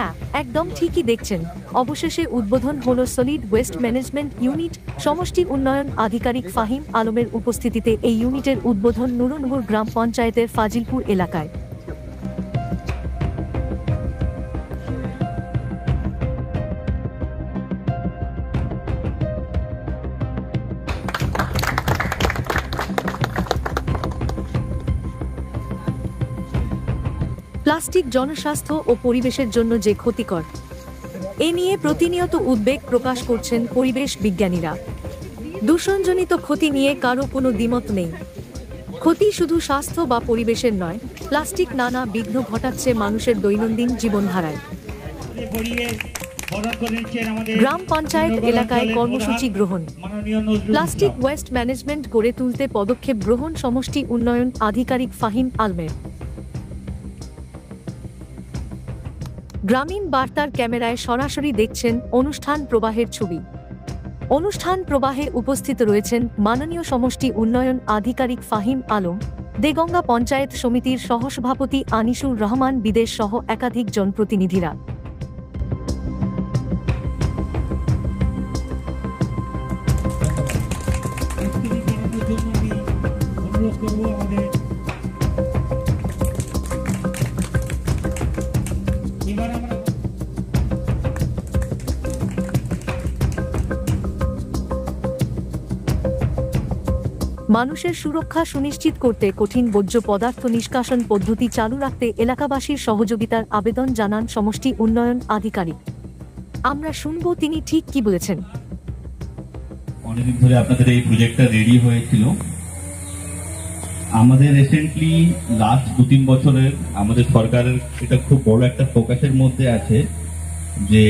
হ্যাঁ, একদম ঠিকই দেখছেন। অবশেষে উদ্বোধন হলো সলিড ওয়েস্ট ম্যানেজমেন্ট ইউনিট। সমষ্টি উন্নয়ন আধিকারিক ফাহিম আলমের উপস্থিতিতে এই ইউনিটের উদ্বোধন নুরনগর গ্রাম পঞ্চায়েতের ফাজিলপুর এলাকায়। প্লাস্টিক জনস্বাস্থ্য ও পরিবেশের জন্য যে ক্ষতিকর, এ নিয়ে প্রতিনিয়ত উদ্বেগ প্রকাশ করছেন পরিবেশ বিজ্ঞানীরা। দূষণজনিত ক্ষতি নিয়ে কারো কোনো দ্বিমত নেই। ক্ষতি শুধু স্বাস্থ্য বা পরিবেশের নয়, প্লাস্টিক নানা বিঘ্ন ঘটাচ্ছে মানুষের দৈনন্দিন জীবনধারায়। গ্রাম পঞ্চায়েত এলাকায় কর্মসূচি গ্রহণ, প্লাস্টিক ওয়েস্ট ম্যানেজমেন্ট গড়ে তুলতে পদক্ষেপ গ্রহণ সমষ্টি উন্নয়ন আধিকারিক ফাহিম আলমের। গ্রামীণ বার্তার ক্যামেরায় সরাসরি দেখছেন অনুষ্ঠান প্রবাহের ছবি। অনুষ্ঠান প্রবাহে উপস্থিত রয়েছেন মাননীয় সমষ্টি উন্নয়ন আধিকারিক ফাহিম আলম, দেগঙ্গা পঞ্চায়েত সমিতির সহসভাপতি আনিসুর রহমান বিদেশ সহ একাধিক জনপ্রতিনিধিরা। মানুষের সুরক্ষা সুনিশ্চিত করতে কঠিন বর্জ্য পদার্থ নিষ্কাশন পদ্ধতি চালু রাখতে এলাকাবাসীর সহযোগিতার আবেদন জানান সমষ্টি উন্নয়ন আধিকারিক। আমরা শুনব তিনি ঠিক কি বলেছেন। অনেকদিন ধরে আপনাদের এই প্রজেক্টটা রেডি হয়েছিল। আমাদের রিসেন্টলি লাস্ট 2-3 বছরের আমাদের সরকারের এটা খুব বড় একটা ফোকাসের মধ্যে আছে যে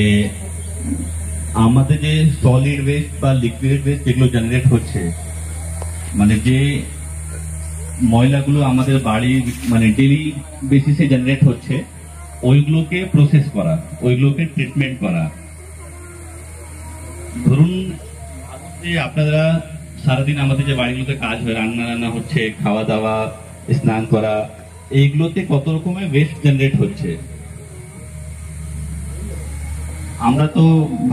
আমাদের যে সলিড ওয়েস্ট বা লিকুইড ওয়েস্ট যেগুলো জেনারেট হচ্ছে, মানে যে ময়লাগুলো আমাদের বাড়ি মানে ডেইলি বেসিসে জেনারেট হচ্ছে, ওইগুলোকে প্রসেস করা, ওইগুলোকে ট্রিটমেন্ট করা। ধরুন আপনারা সারাদিন আমাদের যে বাড়িগুলোতে কাজ হয়, রান্না হচ্ছে, খাওয়া দাওয়া, স্নান করা, এইগুলোতে কত রকমের ওয়েস্ট জেনারেট হচ্ছে। আমরা তো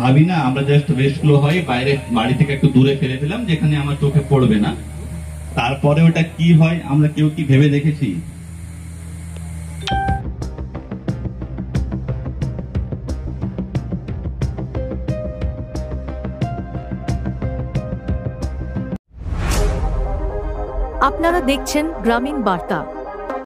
ভাবি না, আমরা জাস্ট ওয়েস্টগুলো হয় বাইরে বাড়ি থেকে একটু দূরে ফেলে দিলাম যেখানে আমার চোখে পড়বে না। তারপরে ওটা কি হয় আমরা কেউ কি ভেবে দেখেছি? আপনারা দেখছেন গ্রামীণ বার্তা।